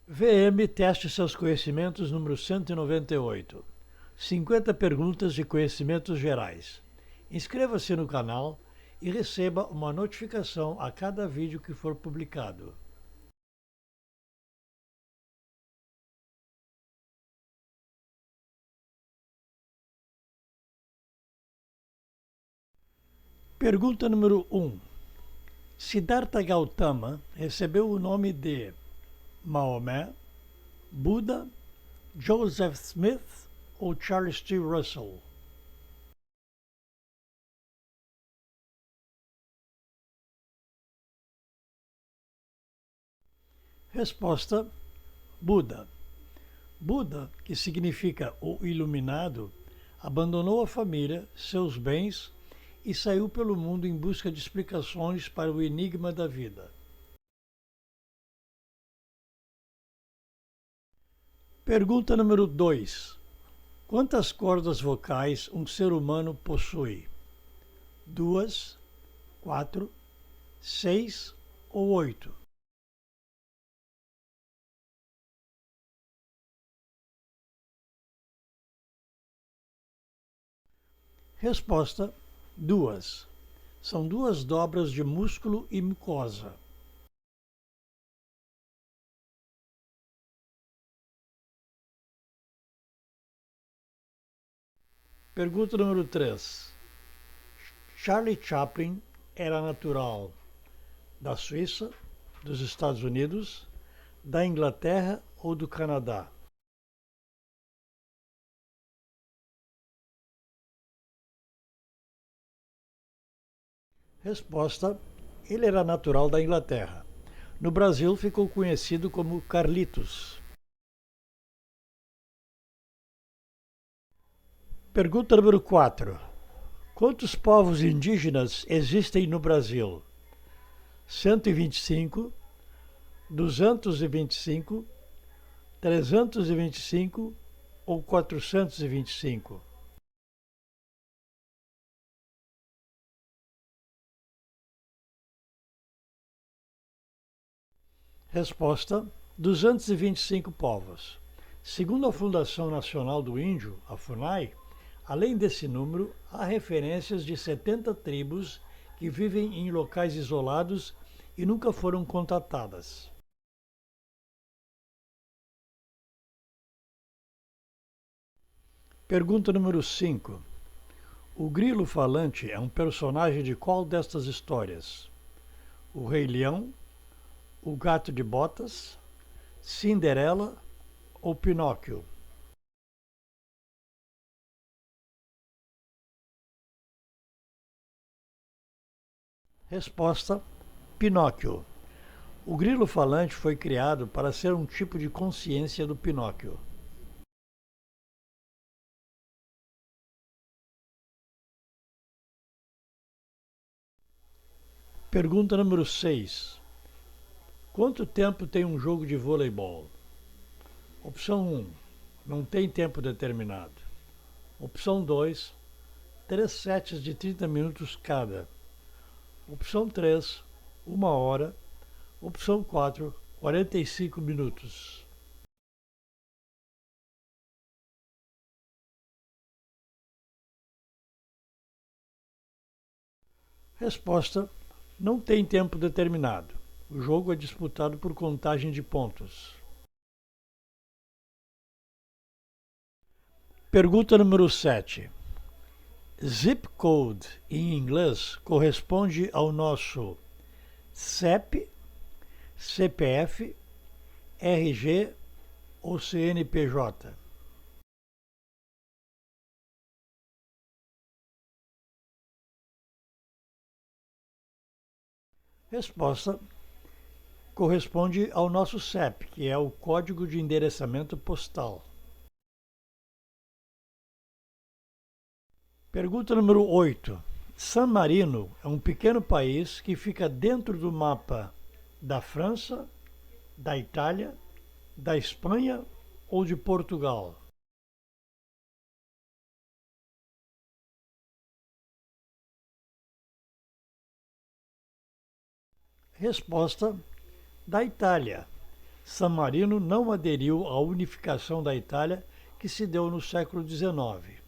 VM Teste Seus Conhecimentos número 198. 50 perguntas de conhecimentos gerais. Inscreva-se no canal e receba uma notificação a cada vídeo que for publicado. Pergunta número 1. Siddhartha Gautama recebeu o nome de Maomé, Buda, Joseph Smith ou Charles T. Russell? Resposta: Buda. Buda, que significa o iluminado, abandonou a família, seus bens e saiu pelo mundo em busca de explicações para o enigma da vida. Pergunta número 2. Quantas cordas vocais um ser humano possui? 2, 4, 6 ou 8? Resposta: 2. São duas dobras de músculo e mucosa. Pergunta número 3. Charlie Chaplin era natural da Suíça, dos Estados Unidos, da Inglaterra ou do Canadá? Resposta: ele era natural da Inglaterra. No Brasil ficou conhecido como Carlitos. Pergunta número 4. Quantos povos indígenas existem no Brasil? 125, 225, 325 ou 425? Resposta: 225 povos. Segundo a Fundação Nacional do Índio, a FUNAI, além desse número, há referências de 70 tribos que vivem em locais isolados e nunca foram contatadas. Pergunta número 5. O grilo falante é um personagem de qual destas histórias? O Rei Leão, o Gato de Botas, Cinderela ou Pinóquio? Resposta: Pinóquio. O grilo falante foi criado para ser um tipo de consciência do Pinóquio. Pergunta número 6. Quanto tempo tem um jogo de voleibol? Opção 1. Não tem tempo determinado. Opção 2. 3 sets de 30 minutos cada. Opção 3. 1 hora. Opção 4. 45 minutos. Resposta: não tem tempo determinado. O jogo é disputado por contagem de pontos. Pergunta número 7. Zip code em inglês corresponde ao nosso CEP, CPF, RG ou CNPJ? Resposta: corresponde ao nosso CEP, que é o Código de Endereçamento Postal. Pergunta número 8. San Marino é um pequeno país que fica dentro do mapa da França, da Itália, da Espanha ou de Portugal? Resposta: da Itália. San Marino não aderiu à unificação da Itália que se deu no século XIX.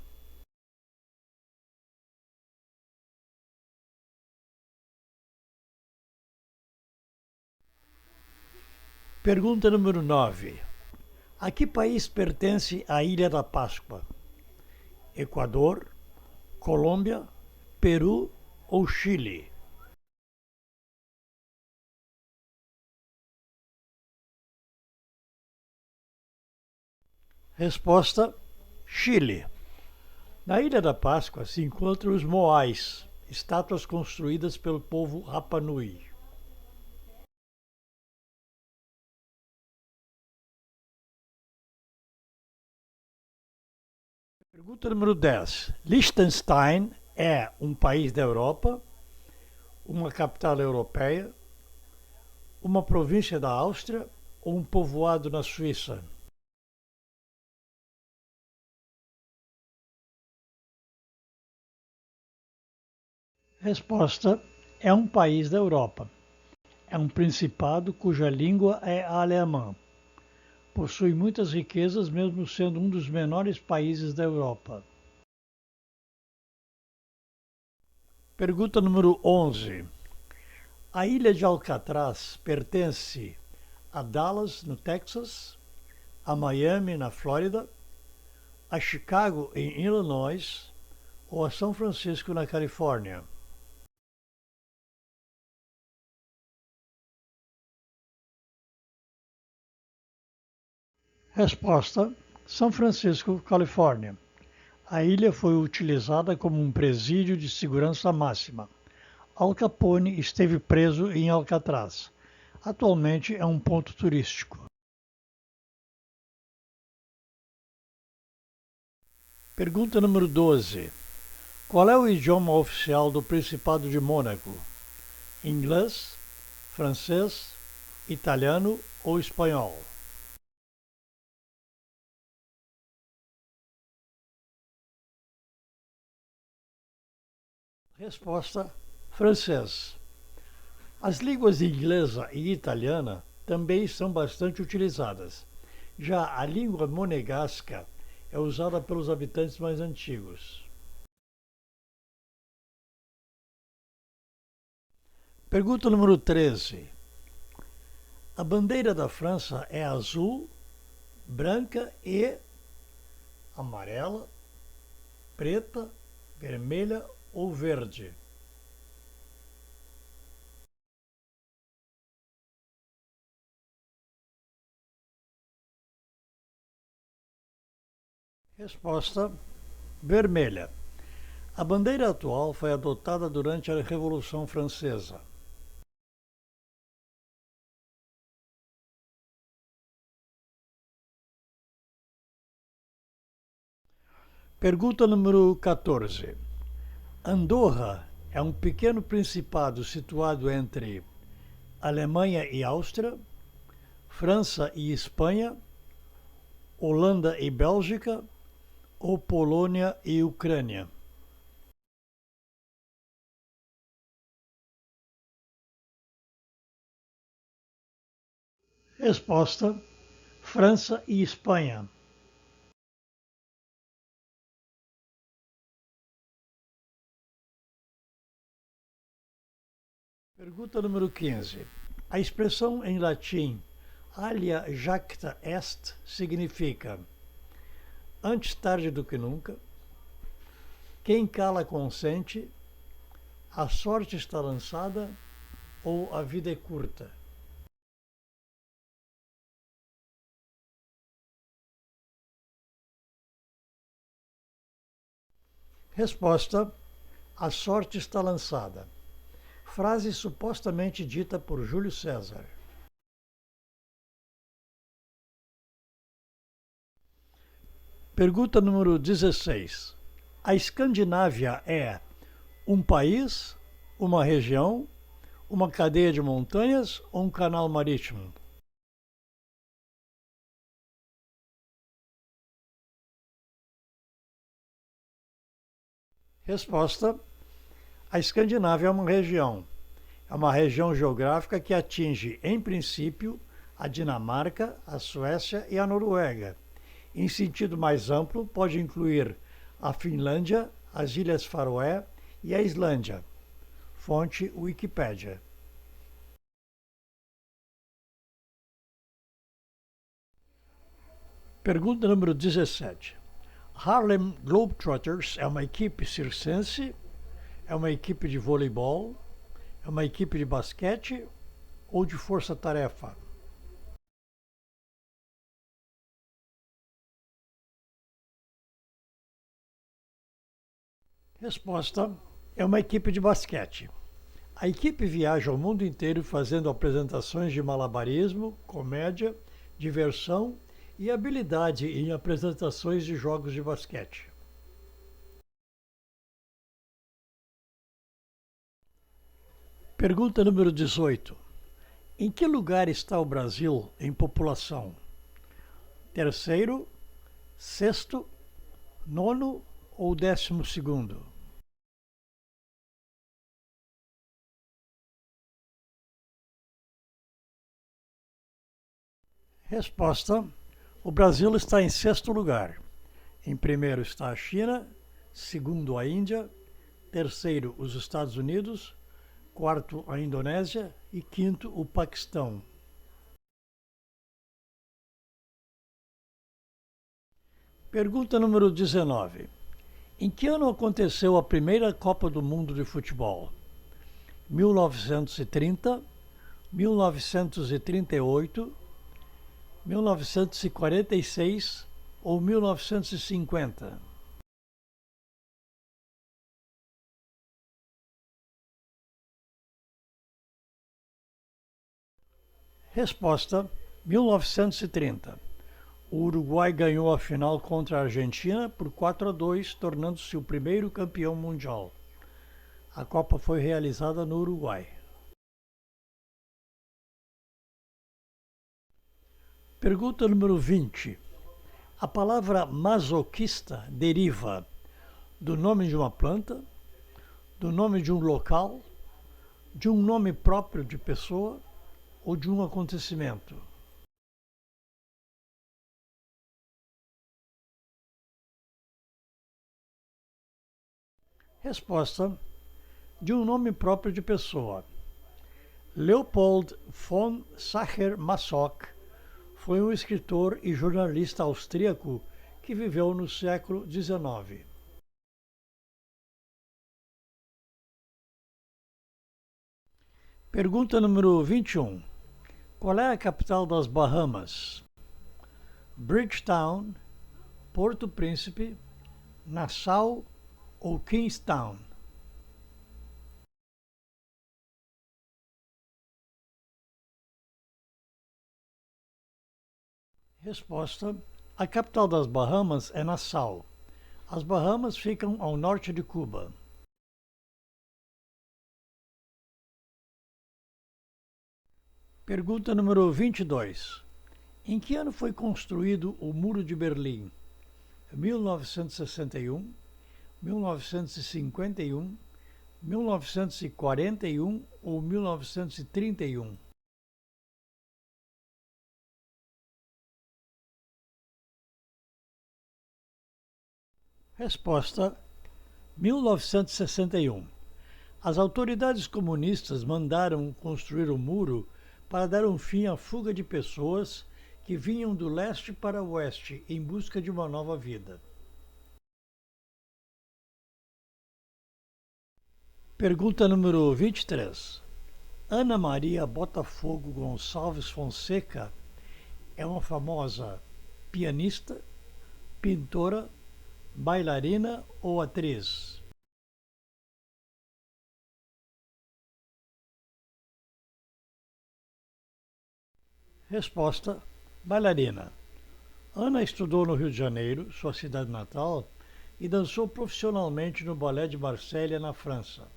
Pergunta número 9. A que país pertence a Ilha da Páscoa? Equador, Colômbia, Peru ou Chile? Resposta: Chile. Na Ilha da Páscoa se encontram os moais, estátuas construídas pelo povo Rapa Nui. Pergunta número 10. Liechtenstein é um país da Europa, uma capital europeia, uma província da Áustria ou um povoado na Suíça? Resposta: é um país da Europa. É um principado cuja língua é alemã. Possui muitas riquezas, mesmo sendo um dos menores países da Europa. Pergunta número 11. A ilha de Alcatraz pertence a Dallas, no Texas, a Miami, na Flórida, a Chicago, em Illinois, ou a São Francisco, na Califórnia? Resposta: São Francisco, Califórnia. A ilha foi utilizada como um presídio de segurança máxima. Al Capone esteve preso em Alcatraz. Atualmente é um ponto turístico. Pergunta número 12. Qual é o idioma oficial do Principado de Mônaco? Inglês, francês, italiano ou espanhol? Resposta: francês. As línguas inglesa e italiana também são bastante utilizadas. Já a língua monegasca é usada pelos habitantes mais antigos. Pergunta número 13. A bandeira da França é azul, branca e amarela, preta, vermelha ou verde? Resposta: vermelha. A bandeira atual foi adotada durante a Revolução Francesa. Pergunta número 14. Andorra é um pequeno principado situado entre Alemanha e Áustria, França e Espanha, Holanda e Bélgica ou Polônia e Ucrânia? Resposta: França e Espanha. Pergunta número 15. A expressão em latim alia jacta est significa antes tarde do que nunca, quem cala consente, a sorte está lançada ou a vida é curta? Resposta: a sorte está lançada. Frase supostamente dita por Júlio César. Pergunta número 16. A Escandinávia é um país, uma região, uma cadeia de montanhas ou um canal marítimo? Resposta: a Escandinávia é uma região. É uma região geográfica que atinge, em princípio, a Dinamarca, a Suécia e a Noruega. Em sentido mais amplo, pode incluir a Finlândia, as Ilhas Faroé e a Islândia. Fonte Wikipédia. Pergunta número 17. Harlem Globetrotters é uma equipe circense? É uma equipe de voleibol? É uma equipe de basquete ou de força-tarefa? Resposta: é uma equipe de basquete. A equipe viaja ao mundo inteiro fazendo apresentações de malabarismo, comédia, diversão e habilidade em apresentações de jogos de basquete. Pergunta número 18. Em que lugar está o Brasil em população? Terceiro, sexto, nono ou 12º? Resposta: o Brasil está em sexto lugar. Em primeiro está a China, segundo a Índia, terceiro os Estados Unidos, quarto a Indonésia e quinto o Paquistão. Pergunta número 19. Em que ano aconteceu a primeira Copa do Mundo de Futebol? 1930, 1938, 1946 ou 1950? Resposta: 1930. O Uruguai ganhou a final contra a Argentina por 4-2, tornando-se o primeiro campeão mundial. A Copa foi realizada no Uruguai. Pergunta número 20. A palavra masoquista deriva do nome de uma planta, do nome de um local, de um nome próprio de pessoa ou de um acontecimento? Resposta: de um nome próprio de pessoa. Leopold von Sacher-Masoch foi um escritor e jornalista austríaco que viveu no século XIX. Pergunta número 21. Qual é a capital das Bahamas? Bridgetown, Porto Príncipe, Nassau ou Kingstown? Resposta: a capital das Bahamas é Nassau. As Bahamas ficam ao norte de Cuba. Pergunta número 22. Em que ano foi construído o Muro de Berlim? 1961, 1951, 1941 ou 1931? Resposta: 1961. As autoridades comunistas mandaram construir o muro para dar um fim à fuga de pessoas que vinham do leste para o oeste em busca de uma nova vida. Pergunta número 23. Ana Maria Botafogo Gonçalves Fonseca é uma famosa pianista, pintora, bailarina ou atriz? Resposta: bailarina. Ana estudou no Rio de Janeiro, sua cidade natal, e dançou profissionalmente no Ballet de Marselha, na França.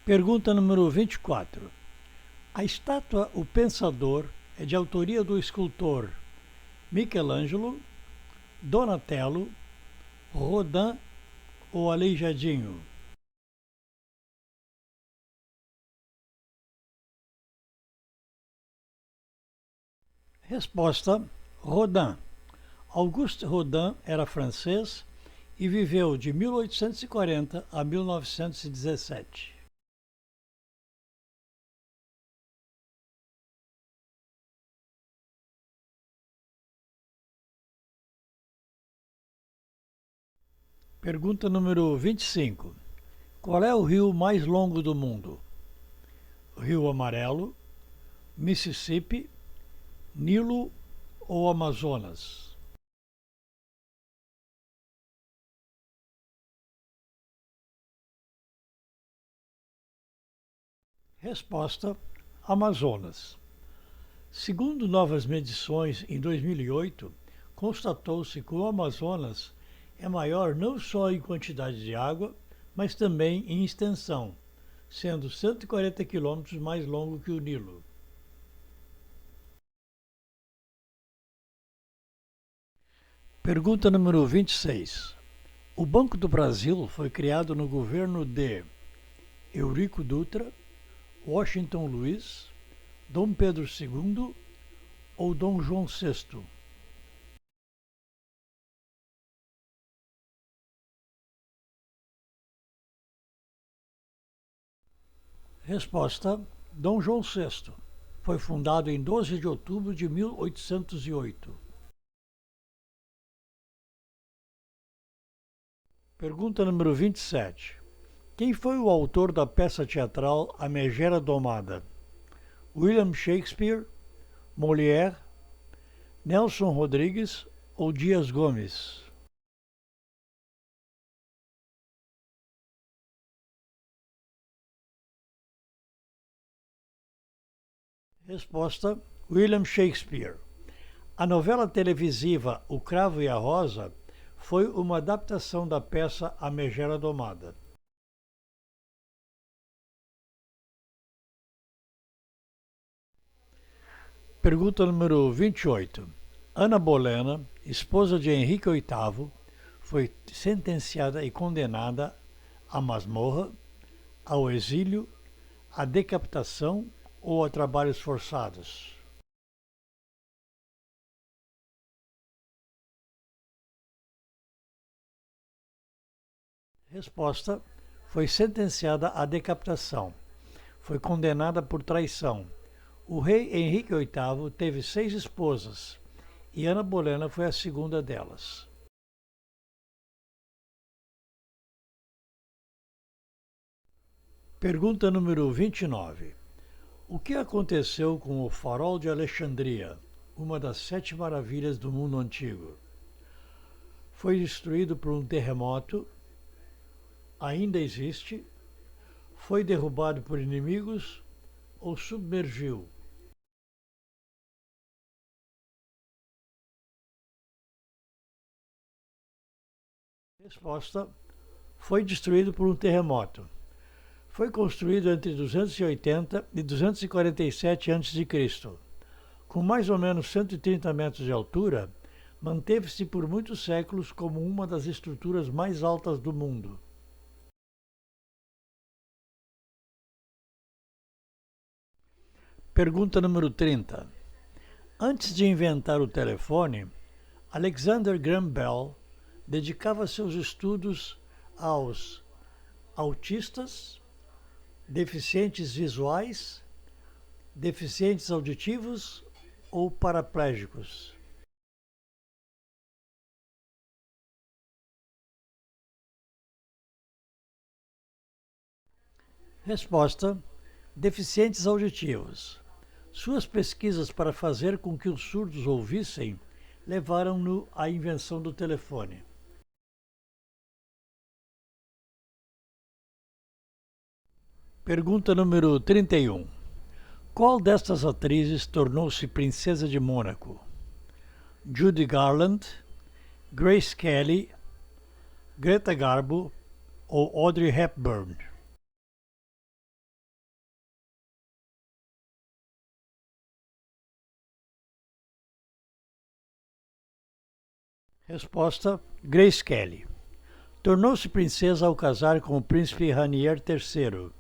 Pergunta número 24. A estátua O Pensador é de autoria do escultor Michelangelo, Donatello, Rodin ou Aleijadinho? Resposta: Rodin. Auguste Rodin era francês e viveu de 1840 a 1917. Pergunta número 25. Qual é o rio mais longo do mundo? Rio Amarelo, Mississippi, Nilo ou Amazonas? Resposta: Amazonas. Segundo novas medições em 2008, constatou-se que o Amazonas é maior não só em quantidade de água, mas também em extensão, sendo 140 quilômetros mais longo que o Nilo. Pergunta número 26. O Banco do Brasil foi criado no governo de Eurico Dutra, Washington Luiz, Dom Pedro II ou Dom João VI? Resposta: Dom João VI. Foi fundado em 12 de outubro de 1808. Pergunta número 27. Quem foi o autor da peça teatral A Megera Domada? William Shakespeare, Molière, Nelson Rodrigues ou Dias Gomes? Resposta: William Shakespeare. A novela televisiva O Cravo e a Rosa foi uma adaptação da peça A Megera Domada. Pergunta número 28. Ana Bolena, esposa de Henrique VIII, foi sentenciada e condenada à masmorra, ao exílio, à decapitação ou a trabalhos forçados? Resposta: foi sentenciada à decapitação. Foi condenada por traição. O rei Henrique VIII teve 6 esposas e Ana Bolena foi a segunda delas. Pergunta número 29. O que aconteceu com o Farol de Alexandria, uma das 7 maravilhas do mundo antigo? Foi destruído por um terremoto? Ainda existe? Foi derrubado por inimigos ou submergiu? Resposta: foi destruído por um terremoto. Foi construído entre 280 e 247 a.C. Com mais ou menos 130 metros de altura, manteve-se por muitos séculos como uma das estruturas mais altas do mundo. Pergunta número 30. Antes de inventar o telefone, Alexander Graham Bell dedicava seus estudos aos autistas, deficientes visuais, deficientes auditivos ou paraplégicos? Resposta: deficientes auditivos. Suas pesquisas para fazer com que os surdos ouvissem levaram-no à invenção do telefone. Pergunta número 31. Qual destas atrizes tornou-se princesa de Mônaco? Judy Garland, Grace Kelly, Greta Garbo ou Audrey Hepburn? Resposta: Grace Kelly. Tornou-se princesa ao casar com o príncipe Ranier III.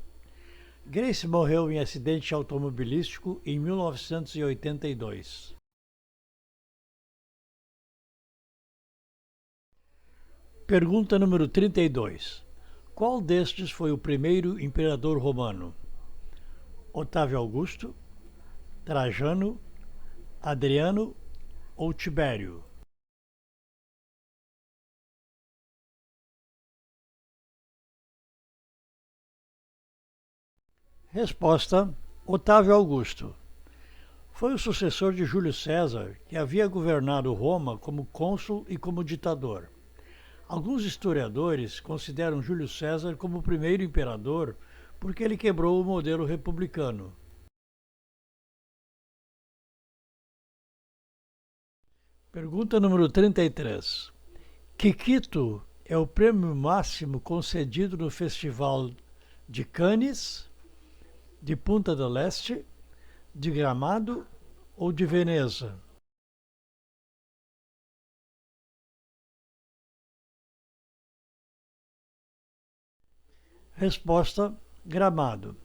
Grace morreu em acidente automobilístico em 1982. Pergunta número 32. Qual destes foi o primeiro imperador romano? Otávio Augusto, Trajano, Adriano ou Tibério? Resposta: Otávio Augusto. Foi o sucessor de Júlio César, que havia governado Roma como cônsul e como ditador. Alguns historiadores consideram Júlio César como o primeiro imperador porque ele quebrou o modelo republicano. Pergunta número 33. Kikito é o prêmio máximo concedido no Festival de Cannes, de Punta del Este, de Gramado ou de Veneza? Resposta: Gramado.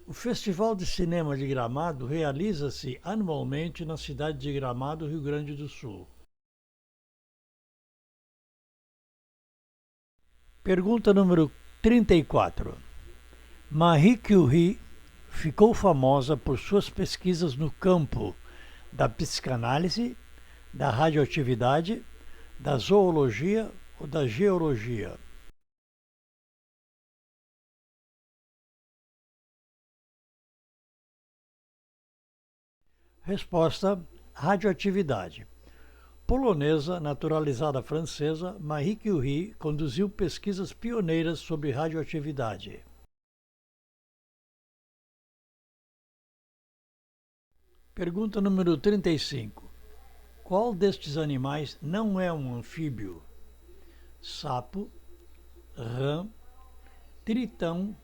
O Festival de Cinema de Gramado realiza-se anualmente na cidade de Gramado, Rio Grande do Sul. Pergunta número 34. Marie Curie ficou famosa por suas pesquisas no campo da psicanálise, da radioatividade, da zoologia ou da geologia? Resposta: radioatividade. Polonesa, naturalizada francesa, Marie Curie conduziu pesquisas pioneiras sobre radioatividade. Pergunta número 35. Qual destes animais não é um anfíbio? Sapo, rã, tritão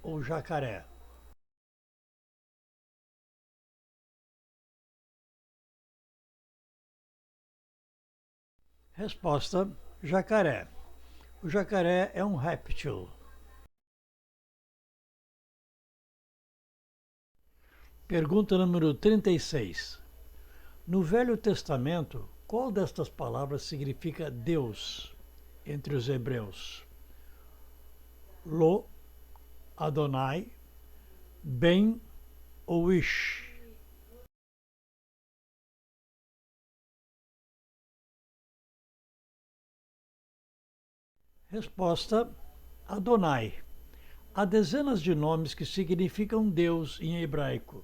ou jacaré? Resposta: jacaré. O jacaré é um réptil. Pergunta número 36. No Velho Testamento, qual destas palavras significa Deus entre os hebreus? Lo, Adonai, Ben ou Ish? Resposta: Adonai. Há dezenas de nomes que significam Deus em hebraico.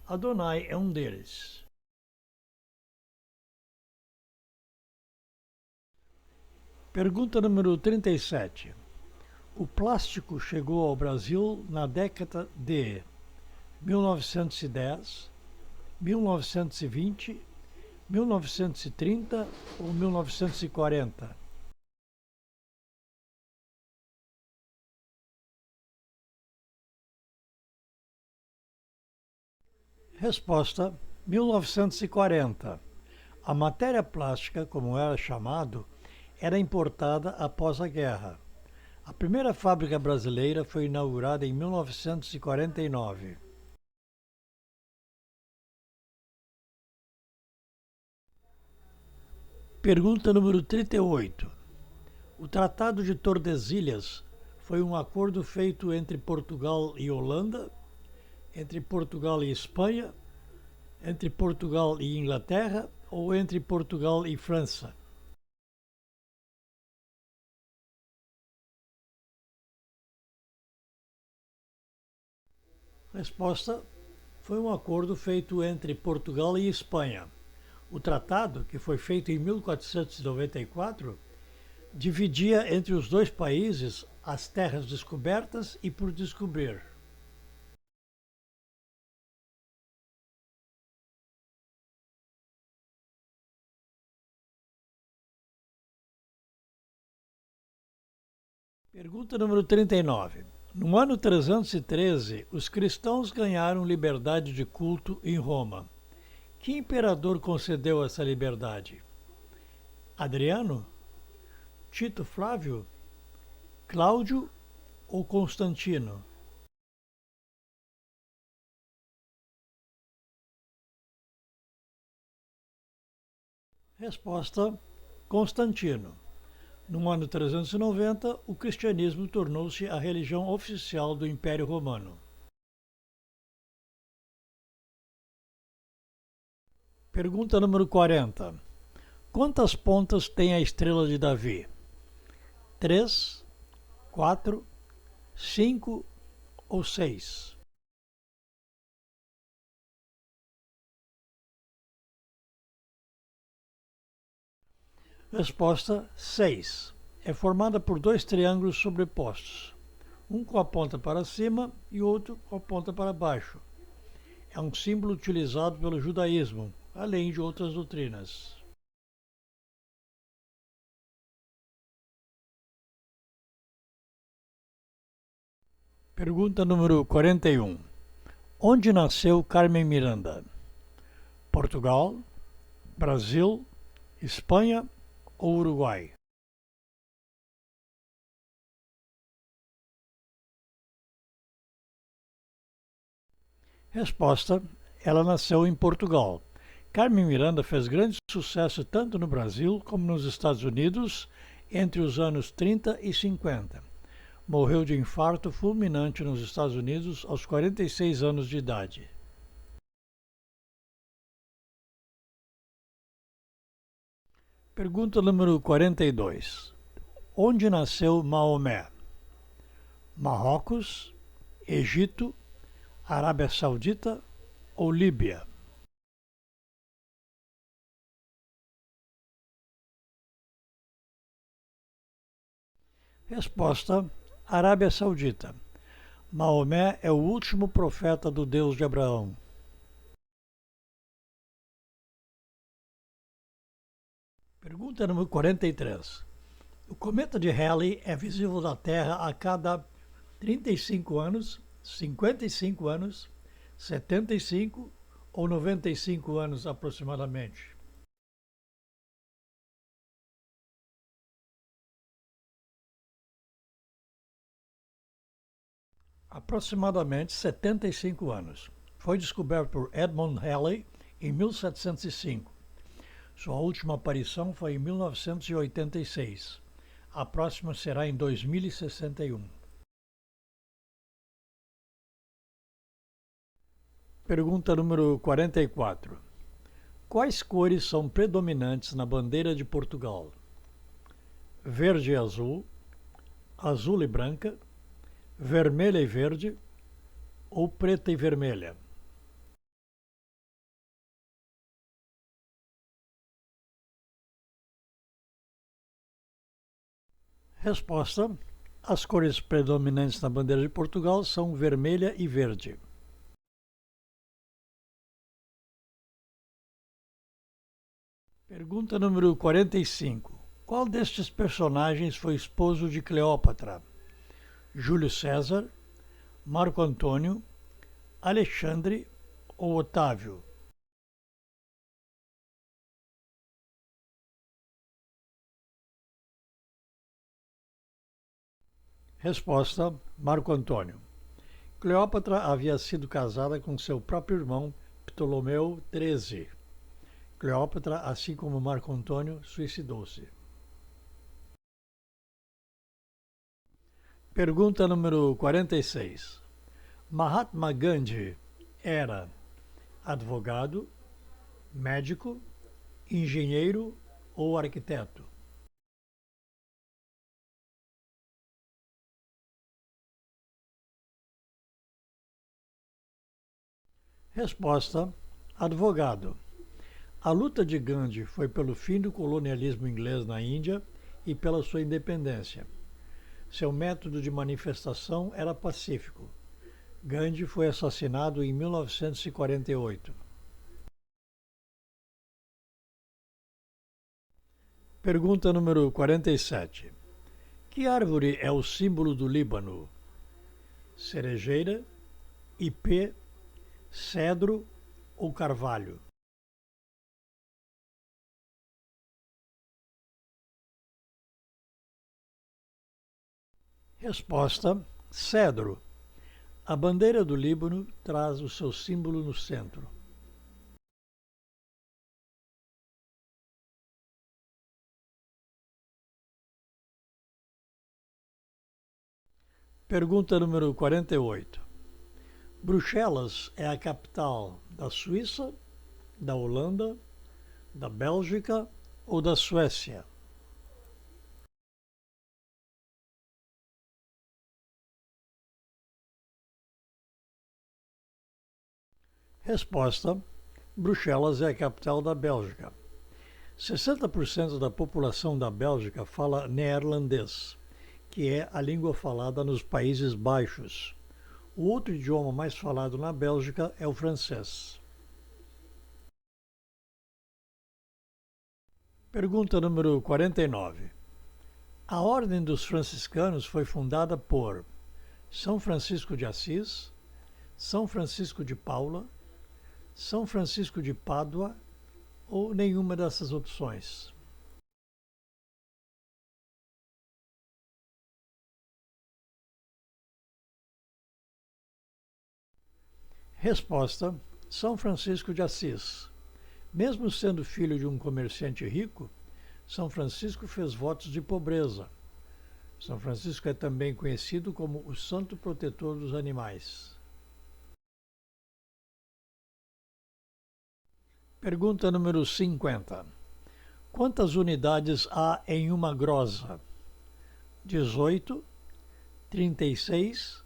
Adonai é um deles. Pergunta número 37. O plástico chegou ao Brasil na década de 1910, 1920, 1930 ou 1940? Resposta: 1940. A matéria plástica, como era chamado, era importada após a guerra. A primeira fábrica brasileira foi inaugurada em 1949. Pergunta número 38. O Tratado de Tordesilhas foi um acordo feito entre Portugal e Holanda, entre Portugal e Espanha, entre Portugal e Inglaterra ou entre Portugal e França? Resposta: foi um acordo feito entre Portugal e Espanha. O tratado, que foi feito em 1494, dividia entre os dois países as terras descobertas e por descobrir. Pergunta número 39. No ano 313, os cristãos ganharam liberdade de culto em Roma. Que imperador concedeu essa liberdade? Adriano? Tito Flávio? Cláudio ou Constantino? Resposta: Constantino. No ano 390, o cristianismo tornou-se a religião oficial do Império Romano. Pergunta número 40. Quantas pontas tem a estrela de Davi? 3, 4, 5 ou 6? Resposta: 6. É formada por dois triângulos sobrepostos, um com a ponta para cima e outro com a ponta para baixo. É um símbolo utilizado pelo judaísmo, além de outras doutrinas. Pergunta número 41. Onde nasceu Carmen Miranda? Portugal, Brasil, Espanha ou Uruguai? Resposta: ela nasceu em Portugal. Carmen Miranda fez grande sucesso tanto no Brasil como nos Estados Unidos entre os anos 30 e 50. Morreu de infarto fulminante nos Estados Unidos aos 46 anos de idade. Pergunta número 42. Onde nasceu Maomé? Marrocos, Egito, Arábia Saudita ou Líbia? Resposta: Arábia Saudita. Maomé é o último profeta do Deus de Abraão. Pergunta número 43. O cometa de Halley é visível da Terra a cada 35 anos, 55 anos, 75 ou 95 anos aproximadamente. Aproximadamente 75 anos. Foi descoberto por Edmund Halley em 1705. Sua última aparição foi em 1986. A próxima será em 2061. Pergunta número 44. Quais cores são predominantes na bandeira de Portugal? Verde e azul, azul e branca, vermelha e verde ou preta e vermelha? Resposta: as cores predominantes na bandeira de Portugal são vermelha e verde. Pergunta número 45. Qual destes personagens foi esposo de Cleópatra? Júlio César, Marco Antônio, Alexandre ou Otávio? Resposta: Marco Antônio. Cleópatra havia sido casada com seu próprio irmão Ptolomeu XIII. Cleópatra, assim como Marco Antônio, suicidou-se. Pergunta número 46. Mahatma Gandhi era advogado, médico, engenheiro ou arquiteto? Resposta: advogado. A luta de Gandhi foi pelo fim do colonialismo inglês na Índia e pela sua independência. Seu método de manifestação era pacífico. Gandhi foi assassinado em 1948. Pergunta número 47. Que árvore é o símbolo do Líbano? Cerejeira, ipê, cedro ou carvalho? Resposta: cedro. A bandeira do Líbano traz o seu símbolo no centro. Pergunta número 48. Bruxelas é a capital da Suíça, da Holanda, da Bélgica ou da Suécia? Resposta: Bruxelas é a capital da Bélgica. 60% da população da Bélgica fala neerlandês, que é a língua falada nos Países Baixos. O outro idioma mais falado na Bélgica é o francês. Pergunta número 49. A Ordem dos Franciscanos foi fundada por São Francisco de Assis, São Francisco de Paula, São Francisco de Pádua ou nenhuma dessas opções? Resposta: São Francisco de Assis. Mesmo sendo filho de um comerciante rico, São Francisco fez votos de pobreza. São Francisco é também conhecido como o santo protetor dos animais. Pergunta número 50. Quantas unidades há em uma grosa? 18, 36,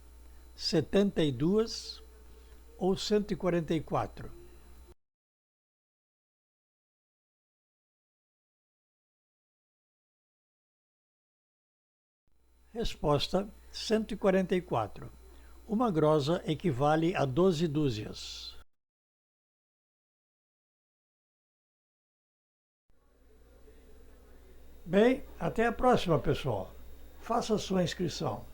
72 ou 144? Resposta: 144. Uma grosa equivale a 12 dúzias. Bem, até a próxima, pessoal. Faça a sua inscrição.